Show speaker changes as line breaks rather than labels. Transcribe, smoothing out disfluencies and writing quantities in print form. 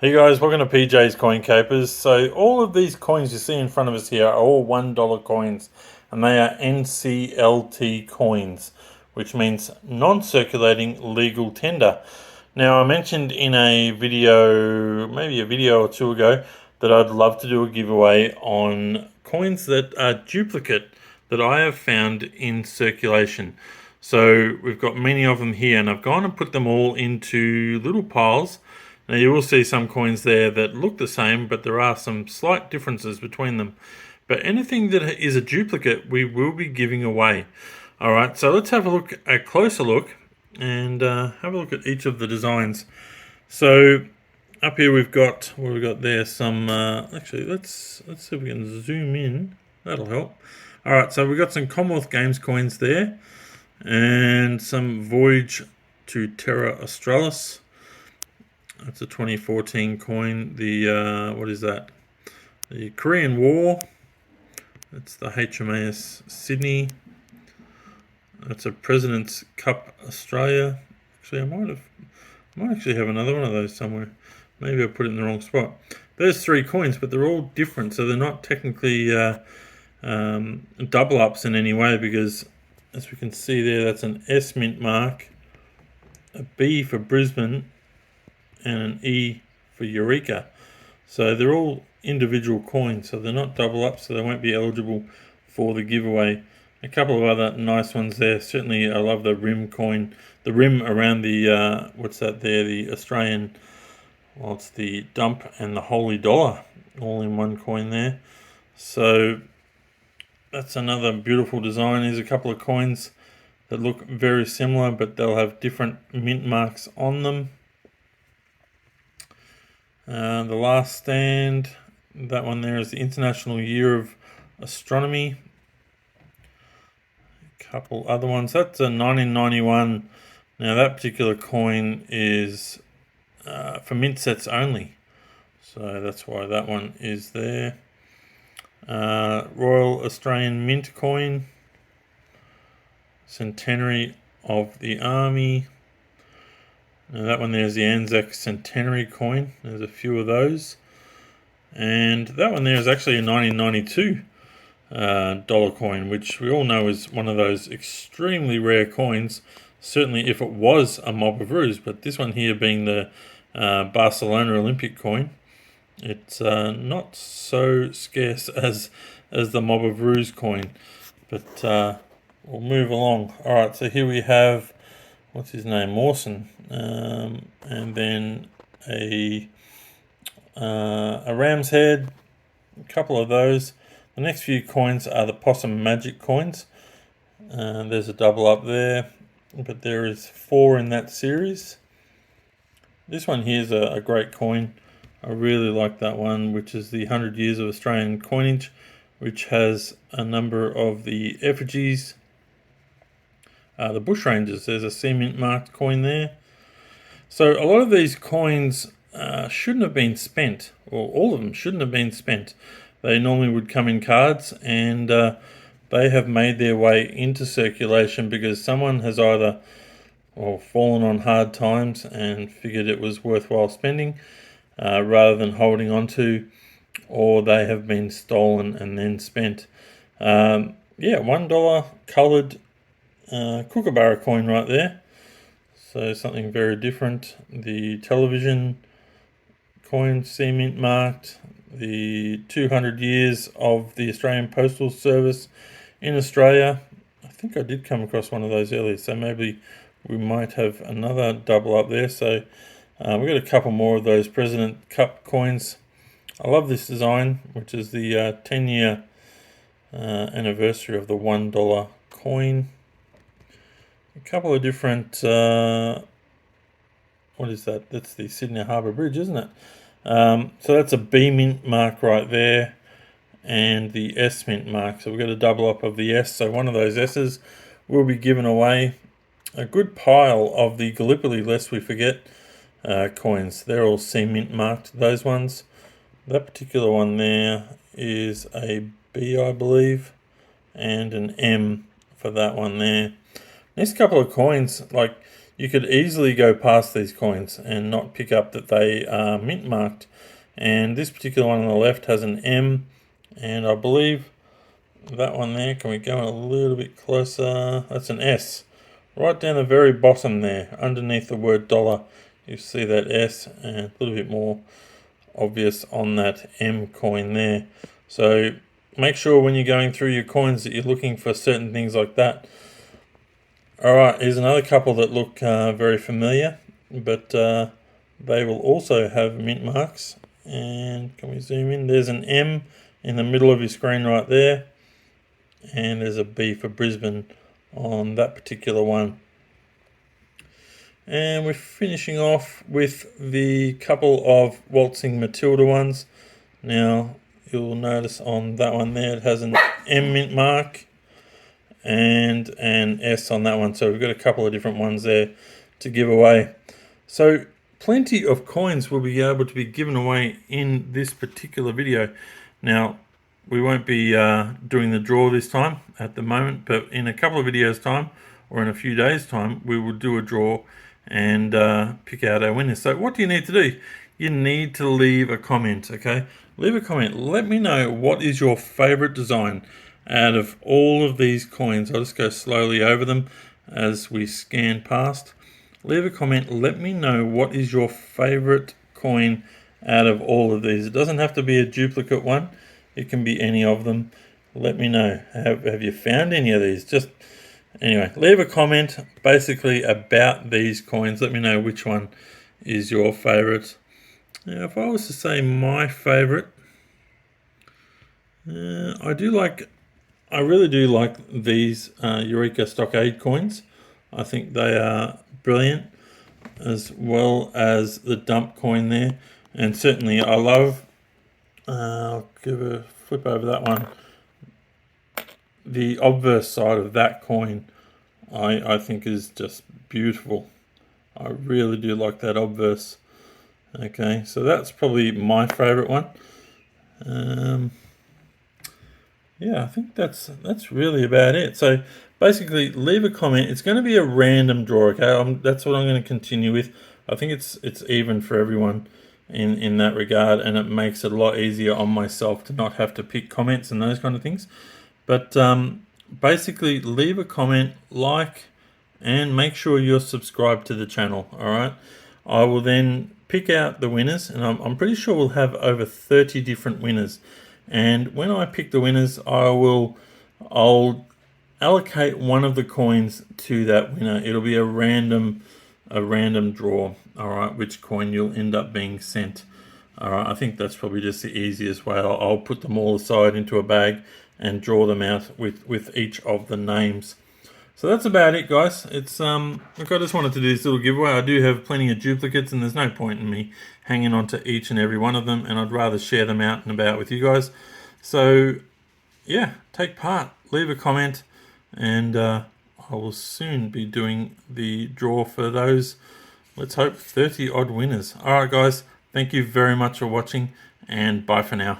Hey guys, welcome to PJ's Coin Capers. So all of these coins you see in front of us here are all $1 coins, and they are NCLT coins, which means non-circulating legal tender. Now, I mentioned in a video, maybe a video or two ago, that I'd love to do a giveaway on coins that are duplicate that I have found in circulation. So we've got many of them here, and I've gone and put them all into little piles. Now you will see some coins there that look the same, but there are some slight differences between them. But anything that is a duplicate, we will be giving away. All right, so let's have a closer look, and have a look at each of the designs. So up here we've got what we've got there. Some actually, let's see if we can zoom in. That'll help. All right, so we've got some Commonwealth Games coins there, and some Voyage to Terra Australis. That's a 2014 coin. The what is that? The Korean War. That's the HMAS Sydney. That's a President's Cup Australia. Actually, I might actually have another one of those somewhere. Maybe I put it in the wrong spot. There's 3 coins, but they're all different, so they're not technically double ups in any way, because as we can see there, that's an S mint mark, a B for Brisbane, and an E for Eureka. So they're all individual coins, so they're not double up, so they won't be eligible for the giveaway. A couple of other nice ones there. Certainly I love the rim coin, the rim around the what's that there, the Australian, well, it's the dump and the holy dollar all in one coin there. So that's another beautiful design. There's a couple of coins that look very similar, but they'll have different mint marks on them. The last stand, that one there is the International Year of Astronomy. A couple other ones. That's a 1991. Now that particular coin is for mint sets only, so that's why that one is there. Royal Australian Mint coin, Centenary of the Army. Now that one there is the Anzac Centenary coin. There's a few of those. And that one there is actually a 1992 dollar coin, which we all know is one of those extremely rare coins, certainly if it was a Mob of Ruse. But this one here being the Barcelona Olympic coin, it's not so scarce as the Mob of Ruse coin. But we'll move along. All right, so here we have, what's his name, Mawson, and then a ram's head, a couple of those. The next few coins are the Possum Magic coins. There's a double up there, but there is 4 in that series. This one here is a great coin. I really like that one, which is the 100 Years of Australian Coinage, which has a number of the effigies. The Bushrangers, there's a C mint marked coin there. So a lot of these coins shouldn't have been spent, or all of them shouldn't have been spent. They normally would come in cards, and they have made their way into circulation because someone has either fallen on hard times and figured it was worthwhile spending rather than holding on to, or they have been stolen and then spent. Yeah, $1 coloured Kookaburra coin right there. So something very different. The television coin, C mint marked. The 200 years of the Australian Postal Service in Australia. I think I did come across one of those earlier, so maybe we might have another double up there. So we've got a couple more of those President Cup coins. I love this design, which is the 10-year anniversary of the $1 coin. A couple of different, what is that? That's the Sydney Harbour Bridge, isn't it? So that's a B mint mark right there, and the S mint mark. So we've got a double up of the S. So one of those S's will be given away. A good pile of the Gallipoli, lest we forget, coins. They're all C mint marked, those ones. That particular one there is a B, I believe, and an M for that one there. Next couple of coins, like, you could easily go past these coins and not pick up that they are mint marked. And this particular one on the left has an M, and I believe that one there, can we go a little bit closer? That's an S. Right down the very bottom there, underneath the word dollar, you see that S, and a little bit more obvious on that M coin there. So make sure when you're going through your coins that you're looking for certain things like that. Alright, here's another couple that look very familiar, but they will also have mint marks. And can we zoom in? There's an M in the middle of your screen right there, and there's a B for Brisbane on that particular one. And we're finishing off with the couple of Waltzing Matilda ones. Now you'll notice on that one there it has an M mint mark and an S on that one, so we've got a couple of different ones there to give away. So plenty of coins will be able to be given away in this particular video. Now we won't be doing the draw this time at the moment, but in a couple of videos time or in a few days time we will do a draw and pick out our winners. So what do you need to do? You need to leave a comment, okay? Leave a comment. Let me know what is your favorite design out of all of these coins. I'll just go slowly over them as we scan past. Leave a comment. Let me know what is your favorite coin out of all of these. It doesn't have to be a duplicate one. It can be any of them. Let me know. Have you found any of these? Just anyway, leave a comment basically about these coins. Let me know which one is your favorite. Now, if I was to say my favorite, I really do like these Eureka Stockade coins. I think they are brilliant, as well as the dump coin there. And certainly I love, I'll give a flip over that one, the obverse side of that coin. I think is just beautiful. I really do like that obverse. Okay, so that's probably my favorite one. Yeah, I think that's really about it. So basically, leave a comment. It's going to be a random draw. Okay, that's what I'm going to continue with. I think it's even for everyone in that regard, and it makes it a lot easier on myself to not have to pick comments and those kind of things. But basically, leave a comment, like, and make sure you're subscribed to the channel. All right, I will then pick out the winners, and I'm pretty sure we'll have over 30 different winners. And when I pick the winners, I'll allocate one of the coins to that winner. It'll be a random draw. All right, which coin you'll end up being sent. All right, I think that's probably just the easiest way. I'll put them all aside into a bag and draw them out with each of the names. So that's about it, guys. It's look, I just wanted to do this little giveaway. I do have plenty of duplicates, and there's no point in me hanging on to each and every one of them, and I'd rather share them out and about with you guys. So yeah, take part, leave a comment, and I will soon be doing the draw for those, let's hope, 30 odd winners. All right, guys, thank you very much for watching, and bye for now.